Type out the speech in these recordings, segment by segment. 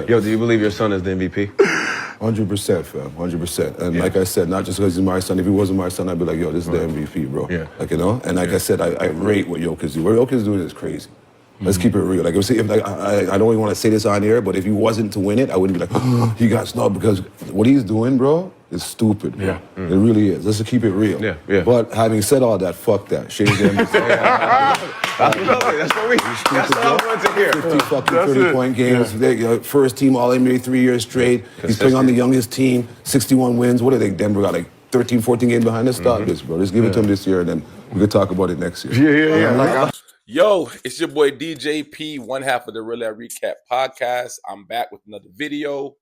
Yo, do you believe your son is the MVP? 100%, fam, 100%. And like I said, not just because he's my son. If he wasn't my son, I'd be like, yo, this is the MVP, bro. Yeah. Like, you know? And like I said, I rate what Jokic do. What Jokic doing is crazy. Let's keep it real. Like, I don't even want to say this on air, but if he wasn't to win it, I wouldn't be like, oh, he got snubbed, because what he's doing, bro, is stupid. Yeah. It really is. Let's just keep it real. Yeah. But having said all that, fuck that. Shay's the MVP. That's what I wanted to hear. 50 fucking 30-point games. They, first team All-NBA 3 years straight. He's playing on the youngest team. 61 wins. What are they? Denver got like 13, 14 games behind us. Stop this, bro. Just give it to him this year, and then we could talk about it next year. Yeah. Yo, it's your boy DJ P, one half of the Real Recap podcast. I'm back with another video.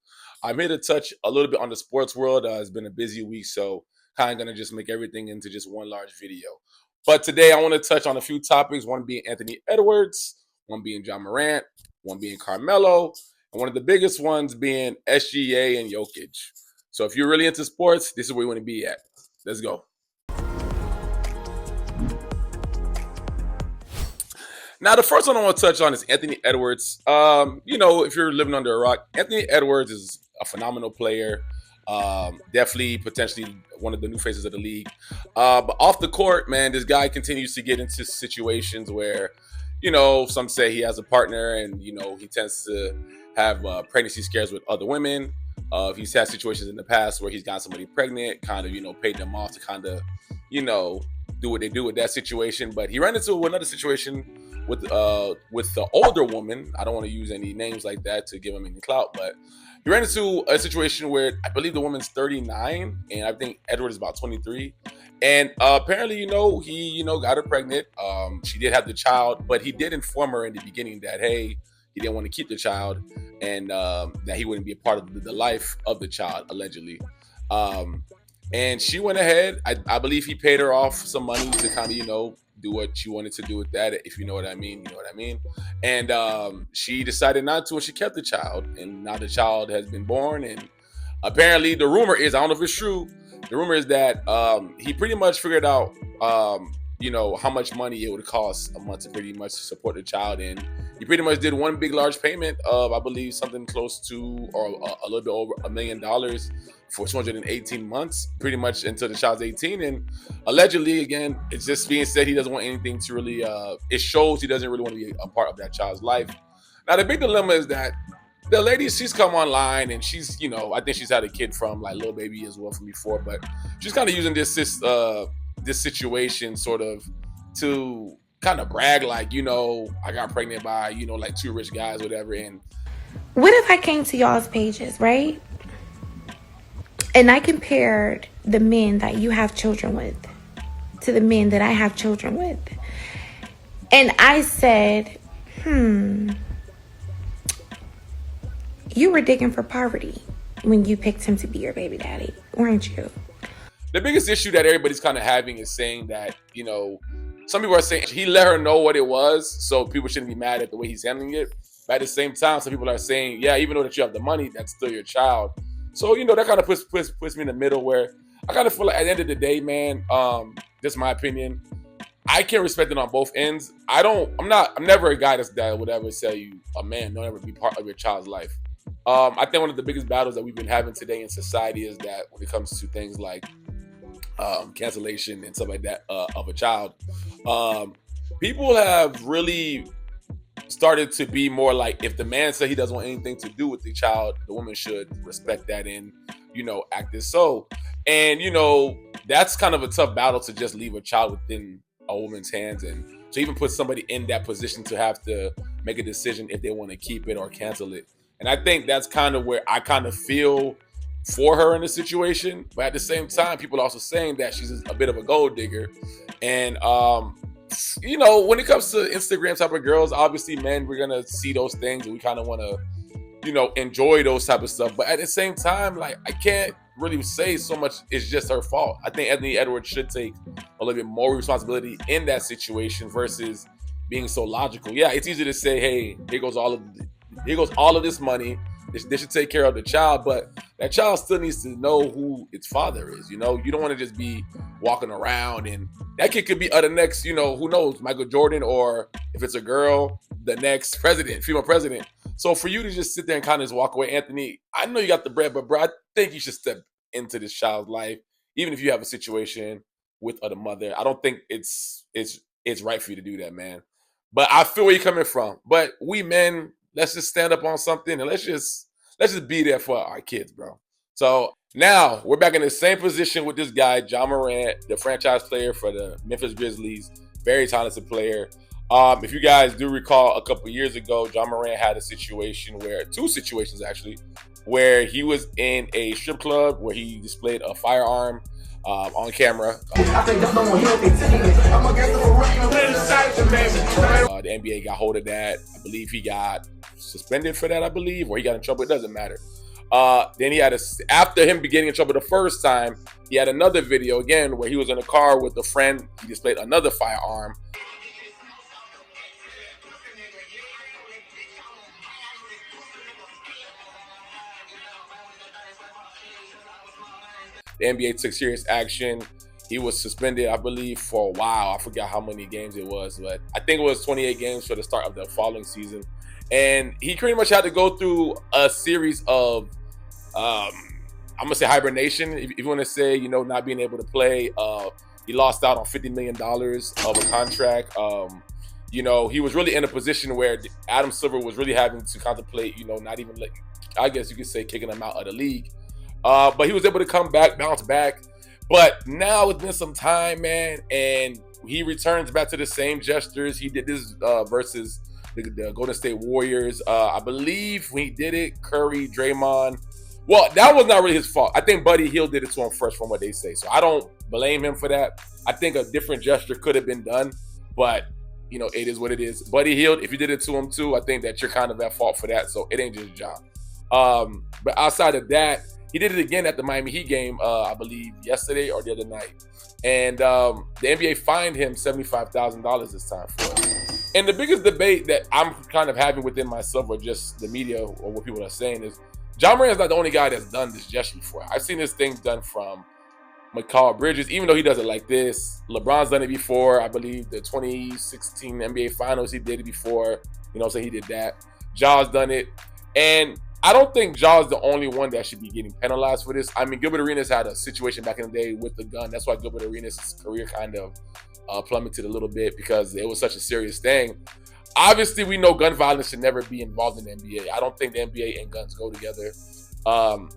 I'm here to touch a little bit on the sports world. It's been a busy week, so kind of going to just make everything into just one large video. But today I want to touch on a few topics, one being Anthony Edwards, one being John Morant, one being Carmelo, and one of the biggest ones being SGA and Jokic. So if you're really into sports, this is where you want to be at. Let's go. Now, the first one I want to touch on is Anthony Edwards. If you're living under a rock, Anthony Edwards is a phenomenal player. Definitely, potentially one of the new faces of the league. But off the court, man, this guy continues to get into situations where, some say he has a partner and, he tends to have pregnancy scares with other women. He's had situations in the past where he's got somebody pregnant, kind of, paid them off to kind of, do what they do with that situation. But he ran into another situation with the older woman. I don't want to use any names like that to give him any clout, but he ran into a situation where I believe the woman's 39 and I think Edward is about 23. And apparently, he, got her pregnant. She did have the child, but he did inform her in the beginning that, hey, he didn't want to keep the child and that he wouldn't be a part of the life of the child, allegedly. And she went ahead. I believe he paid her off some money to kind of, do what she wanted to do with that. If you know what I mean, you know what I mean. And she decided not to, and she kept the child. And now the child has been born. And apparently the rumor is, I don't know if it's true, the rumor is that he pretty much figured out, how much money it would cost a month to pretty much support the child. And he pretty much did one big large payment of, I believe, something close to or a little bit over $1 million for 218 months, pretty much until the child's 18. And allegedly, again, it's just being said he doesn't want anything to really, it shows he doesn't really want to be a part of that child's life. Now, the big dilemma is that the lady, she's come online and she's, I think she's had a kid from like Lil Baby as well from before, but she's kind of using this situation sort of to kind of brag like, I got pregnant by, like two rich guys, whatever. And what if I came to y'all's pages, right? And I compared the men that you have children with to the men that I have children with. And I said, you were digging for poverty when you picked him to be your baby daddy, weren't you? The biggest issue that everybody's kind of having is saying that, some people are saying he let her know what it was, so people shouldn't be mad at the way he's handling it. But at the same time, some people are saying, yeah, even though that you have the money, that's still your child. So, that kind of puts me in the middle where I kind of feel like at the end of the day, man, just my opinion, I can respect it on both ends. I'm never a guy that would ever tell you, a man, don't ever be part of your child's life. I think one of the biggest battles that we've been having today in society is that when it comes to things like cancellation and stuff like that of a child, people have really started to be more like, if the man said he doesn't want anything to do with the child, the woman should respect that and, act as so. And, that's kind of a tough battle to just leave a child within a woman's hands and to even put somebody in that position to have to make a decision if they want to keep it or cancel it. And I think that's kind of where I kind of feel for her in the situation. But at the same time, people are also saying that she's a bit of a gold digger. And, when it comes to Instagram type of girls, obviously, men, we're going to see those things and we kind of want to, enjoy those type of stuff. But at the same time, like, I can't really say so much it's just her fault. I think Anthony Edwards should take a little bit more responsibility in that situation versus being so logical. Yeah, it's easy to say, hey, here goes all of this money. They should take care of the child, but that child still needs to know who its father is. You don't want to just be walking around and that kid could be the next, who knows, Michael Jordan, or if it's a girl, the next president, female president. So for you to just sit there and kind of just walk away, Anthony, I know you got the bread, but bro, I think you should step into this child's life, even if you have a situation with the mother. I don't think it's right for you to do that, man. But I feel where you're coming from. But we men, let's just stand up on something and let's just be there for our kids, bro. So now we're back in the same position with this guy, Ja Morant, the franchise player for the Memphis Grizzlies, very talented player. If you guys do recall, a couple years ago, Ja Morant had a situation two situations actually, where he was in a strip club where he displayed a firearm on camera. The NBA got hold of that. I believe he got suspended for that, or he got in trouble. It doesn't matter. Then he had after him getting in trouble the first time, he had another video again where he was in a car with a friend. He displayed another firearm. The NBA took serious action. He was suspended, I believe, for a while. I forgot how many games it was, but I think it was 28 games for the start of the following season. And he pretty much had to go through a series of, I'm going to say hibernation, if you want to say, not being able to play. He lost out on $50 million of a contract. He was really in a position where Adam Silver was really having to contemplate, not even, I guess you could say, kicking him out of the league. But he was able to come back, bounce back. But now it's been some time, man, and he returns back to the same gestures. He did this versus the Golden State Warriors. I believe when he did it, Curry, Draymond. Well, that was not really his fault. I think Buddy Hield did it to him first, from what they say. So I don't blame him for that. I think a different gesture could have been done, but it is what it is. Buddy Hield, if you did it to him too, I think that you're kind of at fault for that. So it ain't just Ja. But outside of that, he did it again at the Miami Heat game, I believe yesterday or the other night. And the NBA fined him $75,000 this time for it. And the biggest debate that I'm kind of having within myself, or just the media or what people are saying, is Ja Morant's not the only guy that's done this gesture before. I've seen this thing done from Mikal Bridges, even though he does it like this. LeBron's done it before. I believe the 2016 NBA Finals, he did it before. So he did that. Ja's done it. And I don't think Ja's the only one that should be getting penalized for this. I mean, Gilbert Arenas had a situation back in the day with the gun. That's why Gilbert Arenas' career kind of plummeted a little bit, because it was such a serious thing. Obviously, we know gun violence should never be involved in the NBA. I don't think the NBA and guns go together. I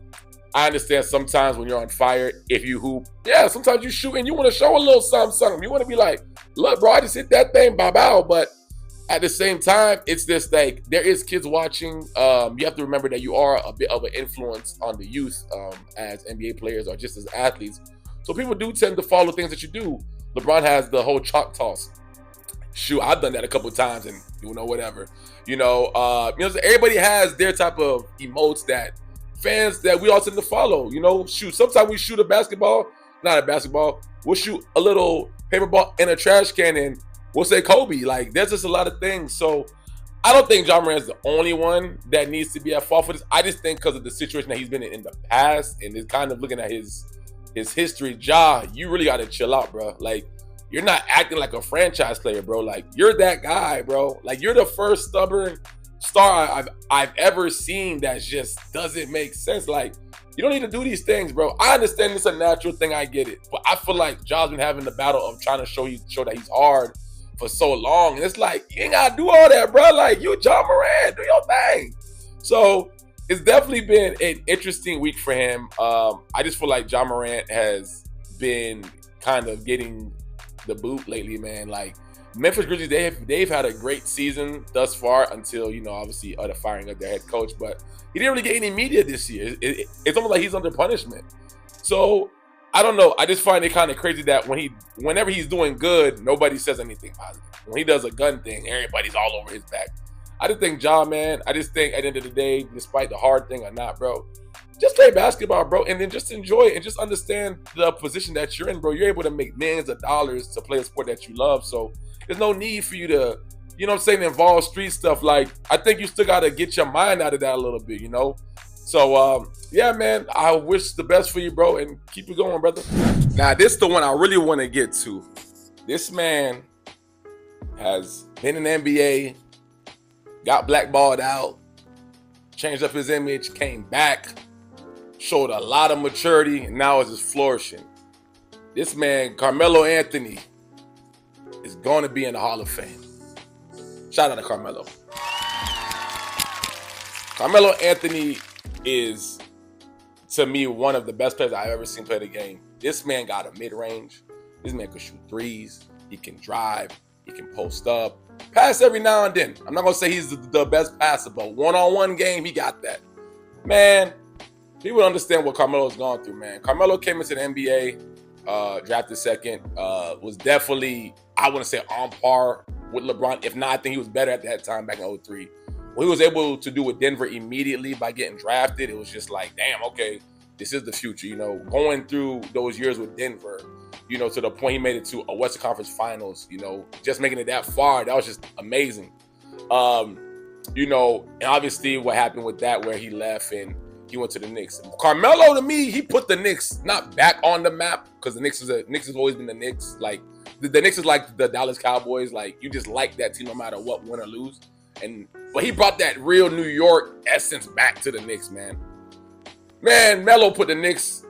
understand sometimes when you're on fire, if you hoop, sometimes you shoot and you want to show a little something. You want to be like, look, bro, I just hit that thing, bow. But at the same time, it's this like, there is kids watching. You have to remember that you are a bit of an influence on the youth as NBA players or just as athletes. So people do tend to follow things that you do. LeBron has the whole chalk toss. Shoot, I've done that a couple of times, and whatever. Everybody has their type of emotes that fans that we all tend to follow. Shoot, sometimes we shoot we'll shoot a little paper ball in a trash can and we'll say Kobe. Like, there's just a lot of things. So I don't think Ja Morant's the only one that needs to be at fault for this. I just think because of the situation that he's been in the past, and is kind of looking at his history, Ja, you really got to chill out, bro. Like, you're not acting like a franchise player, bro. Like, you're that guy, bro. Like, you're the first stubborn star I've ever seen that just doesn't make sense. Like, you don't need to do these things, bro. I understand it's a natural thing. I get it. But I feel like Ja's been having the battle of trying to show that he's hard for so long. And it's like, you ain't got to do all that, bro. Like, you Ja Morant, do your thing. So it's definitely been an interesting week for him. I just feel like Ja Morant has been kind of getting the boot lately, man. Like, Memphis Grizzlies, they've had a great season thus far until, obviously the firing of their head coach. But he didn't really get any media this year. It's almost like he's under punishment. So I don't know. I just find it kind of crazy that whenever he's doing good, nobody says anything positive. When he does a gun thing, everybody's all over his back. I just think Ja, man, at the end of the day, despite the hard thing or not, bro, just play basketball, bro, and then just enjoy it and just understand the position that you're in, bro. You're able to make millions of dollars to play a sport that you love. So there's no need for you to, involve street stuff. Like, I think you still got to get your mind out of that a little bit, So, yeah, man, I wish the best for you, bro, and keep it going, brother. Now, this is the one I really want to get to. This man has been in the NBA, got blackballed out, changed up his image, came back, showed a lot of maturity, and now is just flourishing. This man, Carmelo Anthony, is going to be in the Hall of Fame. Shout out to Carmelo. Carmelo Anthony is, to me, one of the best players I've ever seen play the game. This man got a mid-range. This man can shoot threes. He can drive. He can post up. Pass every now and then. I'm not going to say he's the best passer, but one-on-one game, he got that. Man, people understand what Carmelo's gone through, man. Carmelo came into the NBA, drafted second, was definitely, I wouldn't say on par with LeBron. If not, I think he was better at that time back in 2003. What he was able to do with Denver immediately by getting drafted, it was just like, damn, okay, this is the future. You know, going through those years with Denver, you know, to the point he made it to a Western Conference Finals, you know, just making it that far, that was just amazing. You know, and obviously what happened with that, where he left and he went to the Knicks. Carmelo, to me, he put the Knicks not back on the map, because the Knicks has always been the Knicks. Like, the Knicks is like the Dallas Cowboys. Like, you just like that team no matter what, win or lose. But he brought that real New York essence back to the Knicks, man. Man, Melo put the Knicks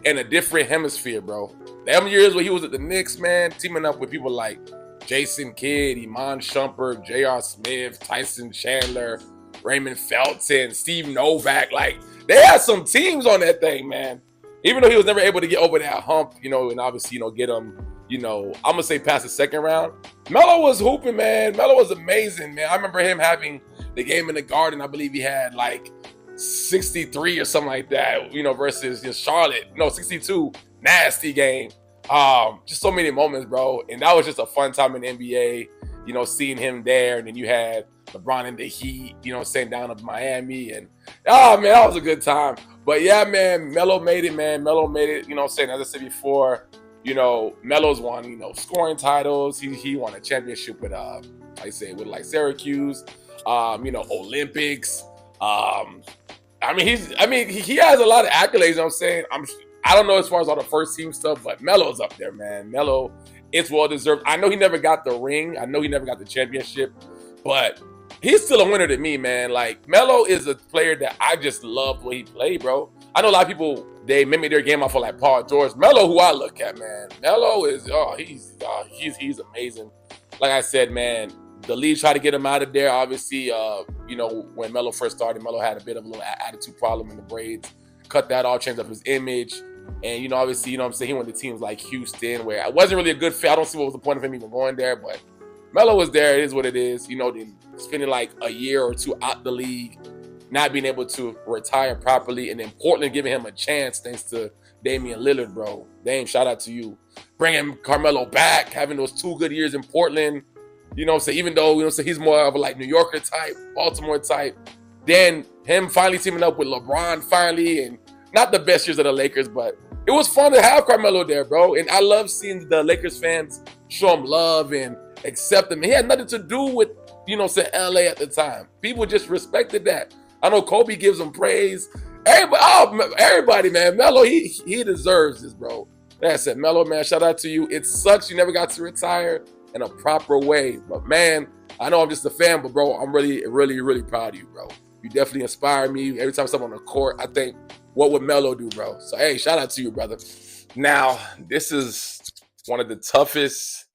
in a different hemisphere, bro. Them years where he was at the Knicks, man, teaming up with people like Jason Kidd, Iman Shumpert, J.R. Smith, Tyson Chandler, Raymond Felton, Steve Novak. Like, they had some teams on that thing, man. Even though he was never able to get over that hump, you know, and obviously, you know, get him, you know, I'm going to say past the second round. Melo was hooping, man. Melo was amazing, man. I remember him having the game in the Garden. I believe he had like 63 or something like that, you know, versus Charlotte. No, 62. Nasty game. Just so many moments, bro. And that was just a fun time in the NBA, you know, seeing him there. And then you had LeBron in the Heat, you know, sitting down in Miami. And, oh, man, that was a good time. But, yeah, man, Melo made it, man. Melo made it, you know what I'm saying? As I said before, you know, Melo's won, you know, scoring titles. He won a championship with, with like Syracuse, you know, Olympics. I mean, he has a lot of accolades, you know what I'm saying? I don't know as far as all the first team stuff, but Melo's up there, man. Melo, it's well deserved. I know he never got the ring. I know he never got the championship, but he's still a winner to me, man. Like, Melo is a player that I just love the way he played, bro. I know a lot of people, they mimic their game off of like Paul George. Melo, who I look at, man. Melo is, he's amazing. Like I said, man, the league tried to get him out of there. Obviously, you know, when Melo first started, Melo had a bit of a little attitude problem in the braids. Cut that off, changed up his image. And, you know, obviously, you know what I'm saying, he went to teams like Houston, where it wasn't really a good fit. I don't see what was the point of him even going there, but Melo was there. It is what it is. You know, then spending like a year or two out the league, not being able to retire properly, and then Portland giving him a chance thanks to Damian Lillard, bro. Dame, shout out to you. Bringing Carmelo back, having those 2 good years in Portland. You know what I'm saying? Even though, you know what I'm saying, he's more of a like New Yorker type, Baltimore type. Then him finally teaming up with LeBron finally, and not the best years of the Lakers, but it was fun to have Carmelo there, bro. And I love seeing the Lakers fans show him love and accept him. He had nothing to do with, you know, say LA at the time. People just respected that. I know Kobe gives him praise. Everybody, man. Melo, he deserves this, bro. That's it. Melo, man, shout out to you. It sucks you never got to retire in a proper way. But, man, I know I'm just a fan, but, bro, I'm really, really, really proud of you, bro. You definitely inspire me. Every time I'm on the court, I think, what would Melo do, bro? So, hey, shout out to you, brother. Now, this is one of the toughest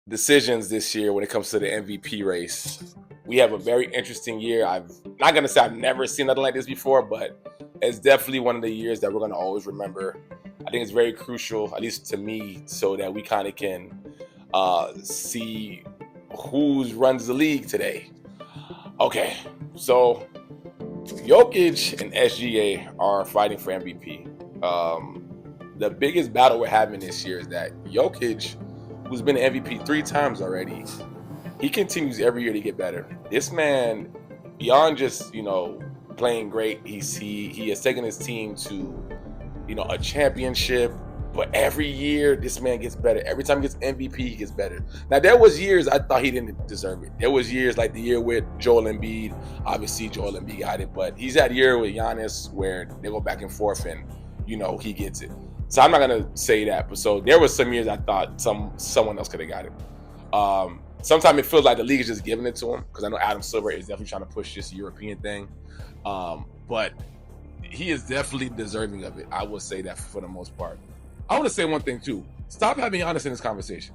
decisions this year when it comes to the MVP race. We have a very interesting year. I'm not going to say I've never seen nothing like this before, but it's definitely one of the years that we're going to always remember. I think it's very crucial, at least to me, so that we kind of can see who runs the league today. Okay, so Jokic and SGA are fighting for MVP. The biggest battle we're having this year is that Jokic, who's been an MVP 3 times already, he continues every year to get better. This man, beyond just, you know, playing great, he has taken his team to, you know, a championship. But every year, this man gets better. Every time he gets MVP, he gets better. Now, there was years I thought he didn't deserve it. There was years like the year with Joel Embiid. Obviously, Joel Embiid got it. But he's had a year with Giannis where they go back and forth and, you know, he gets it. So I'm not going to say that. But so there was some years I thought someone else could have got it. sometimes it feels like the league is just giving it to him, because I know Adam Silver is definitely trying to push this European thing. But he is definitely deserving of it. I will say that for the most part. I want to say one thing too. Stop having Giannis in this conversation.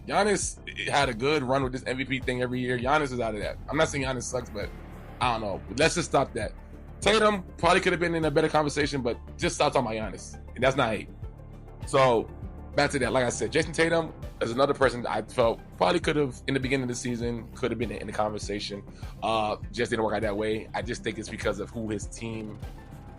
Giannis had a good run with this MVP thing every year. Giannis is out of that. I'm not saying Giannis sucks, but I don't know. Let's just stop that. Tatum probably could have been in a better conversation, but just stop talking about Giannis. And that's not hate. So back to that. Like I said, Jason Tatum is another person that I felt probably could have, in the beginning of the season, could have been in the conversation. Just didn't work out that way. I just think it's because of who his team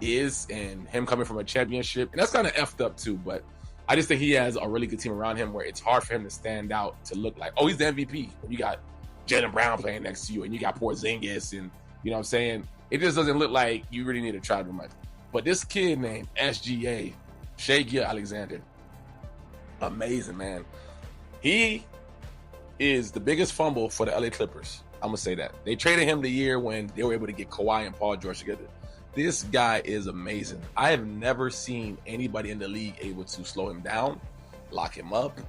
is and him coming from a championship. And that's kind of effed up too, but I just think he has a really good team around him where it's hard for him to stand out to look like, oh, he's the MVP. You got Jaylen Brown playing next to you, and you got Porzingis, and you know what I'm saying? It just doesn't look like you really need to try too much. But this kid named SGA, Shai Gilgeous-Alexander, amazing, man. He is the biggest fumble for the LA Clippers. I'm going to say that. They traded him the year when they were able to get Kawhi and Paul George together. This guy is amazing. I have never seen anybody in the league able to slow him down, lock him up,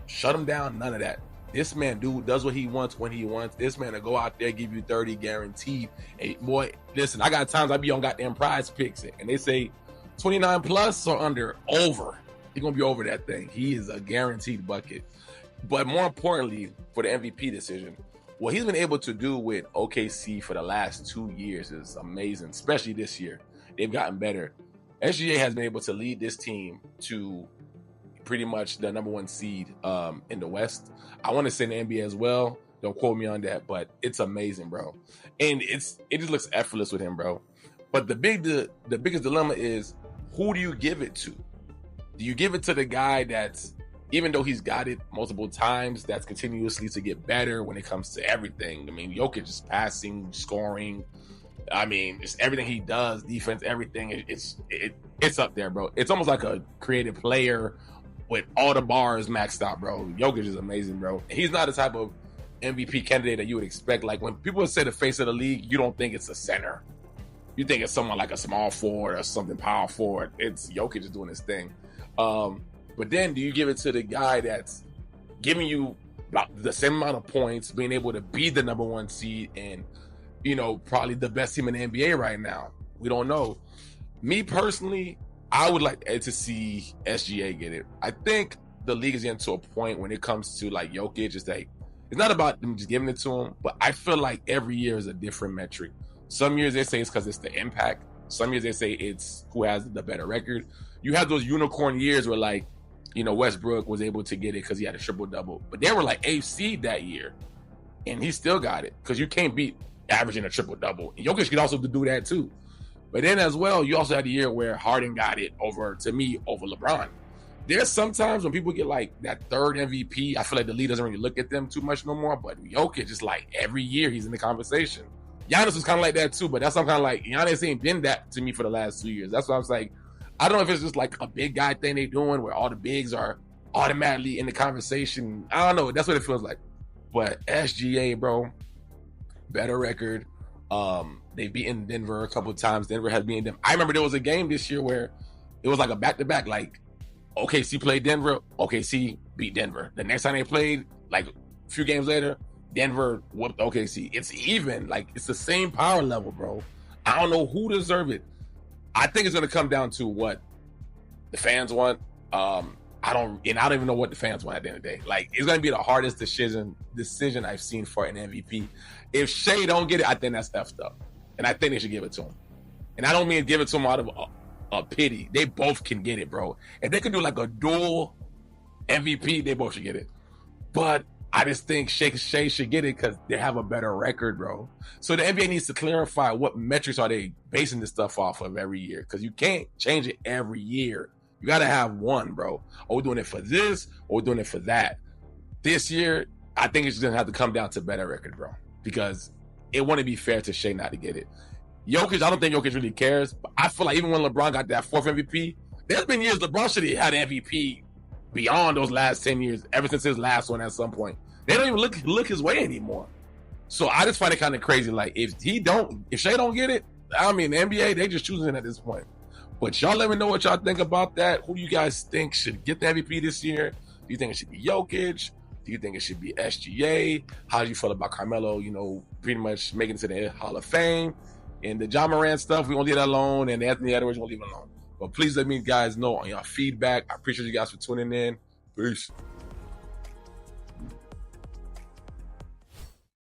shut him down, none of that. This man, dude, does what he wants when he wants. This man will go out there, give you 30 guaranteed. Hey, boy, listen, I got times I be on goddamn Prize Picks, and they say 29 plus or under, over. He's going to be over that thing. He is a guaranteed bucket. But more importantly, for the MVP decision, what he's been able to do with OKC for the last 2 years is amazing, especially this year. They've gotten better. SGA has been able to lead this team to pretty much the number 1 seed in the West. I want to say in the NBA as well. Don't quote me on that, but it's amazing, bro. And it just looks effortless with him, bro. But the biggest dilemma is, who do you give it to? Do you give it to the guy that's, even though he's got it multiple times, that's continuously to get better when it comes to everything? I mean, Jokic is passing, scoring. I mean, it's everything he does, defense, everything. It's up there, bro. It's almost like a creative player with all the bars maxed out, bro. Jokic is amazing, bro. He's not the type of MVP candidate that you would expect. Like, when people say the face of the league, you don't think it's a center. You think it's someone like a small forward or something power forward. It's Jokic is doing his thing. But then do you give it to the guy that's giving you the same amount of points, being able to be the number 1 seed and, you know, probably the best team in the NBA right now? We don't know. Me personally, I would like to see SGA get it. I think the league is getting to a point when it comes to like Jokic, it's like, it's not about them just giving it to him, but I feel like every year is a different metric. Some years they say it's because it's the impact. Some years they say it's who has the better record. You have those unicorn years where, like, you know, Westbrook was able to get it because he had a triple-double. But they were like 8th seed that year, and he still got it because you can't beat averaging a triple-double. And Jokic could also do that too. But then as well, you also had the year where Harden got it over LeBron. There's sometimes when people get like that third MVP, I feel like the league doesn't really look at them too much no more. But Jokic is like every year he's in the conversation. Giannis was kind of like that too, but that's I'm kind of like, Giannis ain't been that to me for the last 2 years. That's why I was like, I don't know if it's just like a big guy thing they doing where all the bigs are automatically in the conversation. I don't know. That's what it feels like. But SGA, bro, better record. They've beaten Denver a couple of times. Denver has beaten them. I remember there was a game this year where it was like a back-to-back. Like, OKC played Denver. OKC beat Denver. The next time they played, like a few games later, Denver whooped OKC. It's even. Like, it's the same power level, bro. I don't know who deserves it. I think it's going to come down to what the fans want. I don't even know what the fans want at the end of the day. Like, it's going to be the hardest decision I've seen for an MVP. If Shai don't get it, I think that's effed up. And I think they should give it to him. And I don't mean give it to him out of a pity. They both can get it, bro. If they can do like a dual MVP, they both should get it. But I just think Shai should get it because they have a better record, bro. So the NBA needs to clarify what metrics are they basing this stuff off of every year, because you can't change it every year. You got to have one, bro. Or we're doing it for this, or we're doing it for that. This year, I think it's just going to have to come down to better record, bro, because it wouldn't be fair to Shai not to get it. Jokic, I don't think Jokic really cares, but I feel like even when LeBron got that 4th MVP, there's been years LeBron should have had an MVP beyond those last 10 years, ever since his last one at some point. They don't even look his way anymore. So I just find it kind of crazy. Like, if Shai don't get it, I mean, the NBA, they just choosing at this point. But y'all let me know what y'all think about that. Who do you guys think should get the MVP this year? Do you think it should be Jokic? Do you think it should be SGA? How do you feel about Carmelo, pretty much making it to the Hall of Fame? And the John Morant stuff, we're going to leave that alone. And the Anthony Edwards, we're going to leave it alone. But please let me guys know on your feedback. I appreciate you guys for tuning in. Peace.